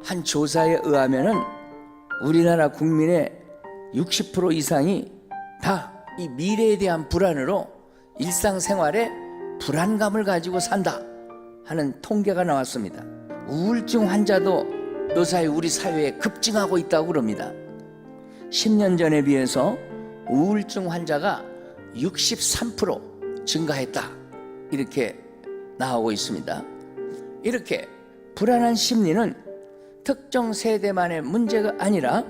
한 조사에 의하면은 우리나라 국민의 60% 이상이 다 이 미래에 대한 불안으로 일상생활에 불안감을 가지고 산다 하는 통계가 나왔습니다. 우울증 환자도 요사이 우리 사회에 급증하고 있다고 그럽니다. 10년 전에 비해서 우울증 환자가 63% 증가했다 이렇게 나오고 있습니다. 이렇게 불안한 심리는 특정 세대만의 문제가 아니라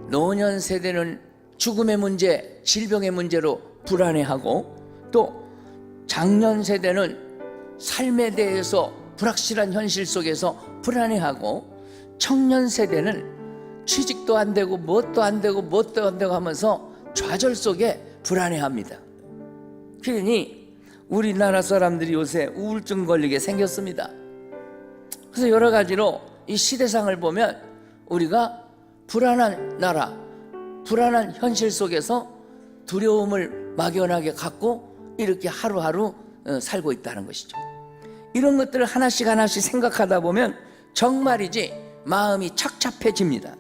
노년 세대는 죽음의 문제, 질병의 문제로 불안해하고, 또 장년 세대는 삶에 대해서 불확실한 현실 속에서 불안해하고, 청년 세대는 취직도 안 되고 뭣도 안 되고 뭣도 안 되고 하면서 좌절 속에 불안해합니다. 그러니 우리나라 사람들이 요새 우울증 걸리게 생겼습니다. 그래서 여러 가지로 이 시대상을 보면 우리가 불안한 나라, 불안한 현실 속에서 두려움을 막연하게 갖고 이렇게 하루하루 살고 있다는 것이죠. 이런 것들을 하나씩 하나씩 생각하다 보면 정말이지 마음이 착잡해집니다.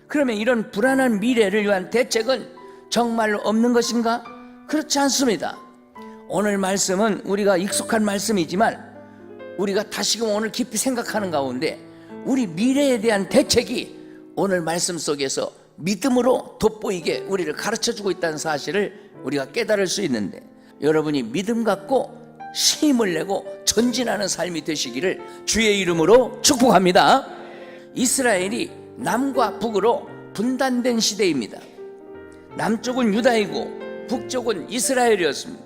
그러면 이런 불안한 미래를 위한 대책은 정말로 없는 것인가? 그렇지 않습니다. 오늘 말씀은 우리가 익숙한 말씀이지만 우리가 다시금 오늘 깊이 생각하는 가운데 우리 미래에 대한 대책이 오늘 말씀 속에서 믿음으로 돋보이게 우리를 가르쳐주고 있다는 사실을 우리가 깨달을 수 있는데, 여러분이 믿음 갖고 힘을 내고 전진하는 삶이 되시기를 주의 이름으로 축복합니다. 이스라엘이 남과 북으로 분단된 시대입니다. 남쪽은 유다이고 북쪽은 이스라엘이었습니다.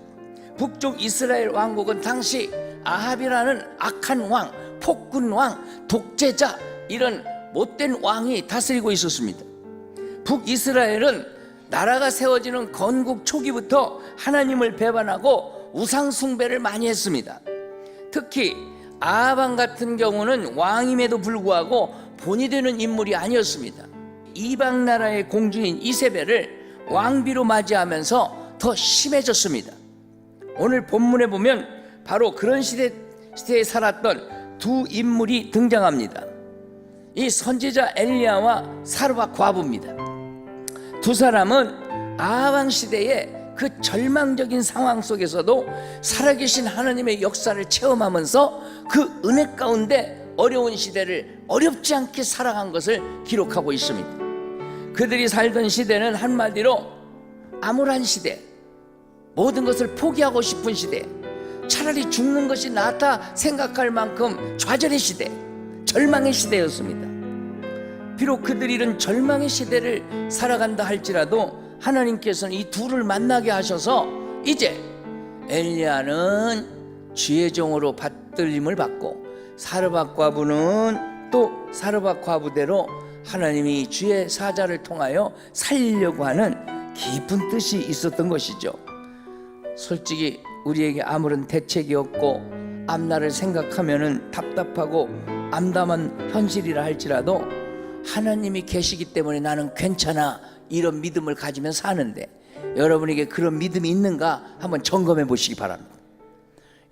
북쪽 이스라엘 왕국은 당시 아합이라는 악한 왕, 폭군왕, 독재자, 이런 못된 왕이 다스리고 있었습니다. 북이스라엘은 나라가 세워지는 건국 초기부터 하나님을 배반하고 우상 숭배를 많이 했습니다. 특히 아합 왕 같은 경우는 왕임에도 불구하고 본이 되는 인물이 아니었습니다. 이방 나라의 공주인 이세벨을 왕비로 맞이하면서 더 심해졌습니다. 오늘 본문에 보면 바로 그런 시대에 살았던 두 인물이 등장합니다. 이 선지자 엘리야와 사르밧 과부입니다. 두 사람은 아합 왕 시대의 그 절망적인 상황 속에서도 살아계신 하나님의 역사를 체험하면서 그 은혜 가운데 어려운 시대를 어렵지 않게 살아간 것을 기록하고 있습니다. 그들이 살던 시대는 한마디로 암울한 시대, 모든 것을 포기하고 싶은 시대, 차라리 죽는 것이 낫다 생각할 만큼 좌절의 시대, 절망의 시대였습니다. 비록 그들이 이런 절망의 시대를 살아간다 할지라도 하나님께서는 이 둘을 만나게 하셔서 이제 엘리야는 주의 종으로 받들림을 받고 사르밧 과부는 또 사르밧 과부대로 하나님이 주의 사자를 통하여 살리려고 하는 깊은 뜻이 있었던 것이죠. 솔직히 우리에게 아무런 대책이 없고 앞날을 생각하면 답답하고 암담한 현실이라 할지라도 하나님이 계시기 때문에 나는 괜찮아, 이런 믿음을 가지면 사는데, 여러분에게 그런 믿음이 있는가 한번 점검해 보시기 바랍니다.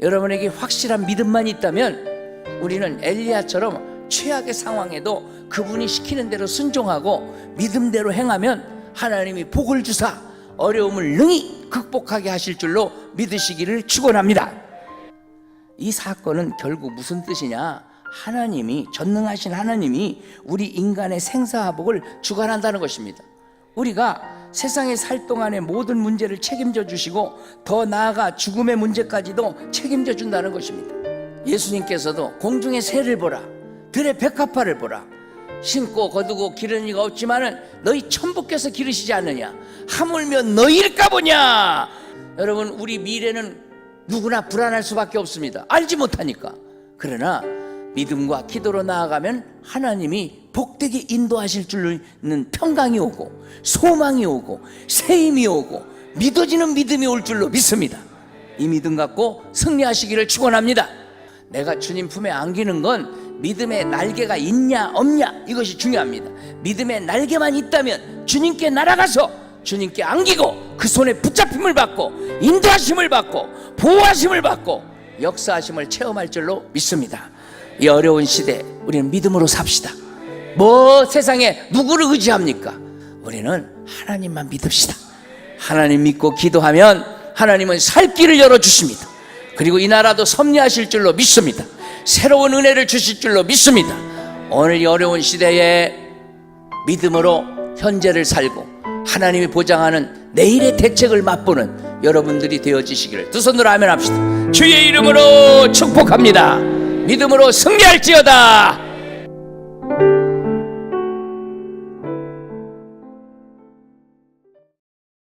여러분에게 확실한 믿음만 있다면 우리는 엘리야처럼 최악의 상황에도 그분이 시키는 대로 순종하고 믿음대로 행하면 하나님이 복을 주사 어려움을 능히 극복하게 하실 줄로 믿으시기를 축원합니다. 이 사건은 결국 무슨 뜻이냐? 하나님이, 전능하신 하나님이 우리 인간의 생사화복을 주관한다는 것입니다. 우리가 세상에 살 동안의 모든 문제를 책임져 주시고 더 나아가 죽음의 문제까지도 책임져 준다는 것입니다. 예수님께서도 공중의 새를 보라, 들의 백합화를 보라, 심고 거두고 기르는 이가 없지만은 너희 천부께서 기르시지 않느냐, 하물며 너희일까 보냐. 여러분, 우리 미래는 누구나 불안할 수밖에 없습니다. 알지 못하니까. 그러나 믿음과 기도로 나아가면 하나님이 복되게 인도하실 줄은 평강이 오고 소망이 오고 새 힘이 오고 믿어지는 믿음이 올 줄로 믿습니다. 이 믿음 갖고 승리하시기를 축원합니다. 내가 주님 품에 안기는 건 믿음의 날개가 있냐 없냐, 이것이 중요합니다. 믿음의 날개만 있다면 주님께 날아가서 주님께 안기고 그 손에 붙잡힘을 받고 인도하심을 받고 보호하심을 받고 역사하심을 체험할 줄로 믿습니다. 이 어려운 시대 우리는 믿음으로 삽시다. 뭐 세상에 누구를 의지합니까? 우리는 하나님만 믿읍시다. 하나님 믿고 기도하면 하나님은 살 길을 열어주십니다. 그리고 이 나라도 섭리하실 줄로 믿습니다. 새로운 은혜를 주실 줄로 믿습니다. 오늘 이 어려운 시대에 믿음으로 현재를 살고 하나님이 보장하는 내일의 대책을 맛보는 여러분들이 되어지시기를 두 손으로 아멘 합시다. 주의 이름으로 축복합니다. 믿음으로 승리할지어다.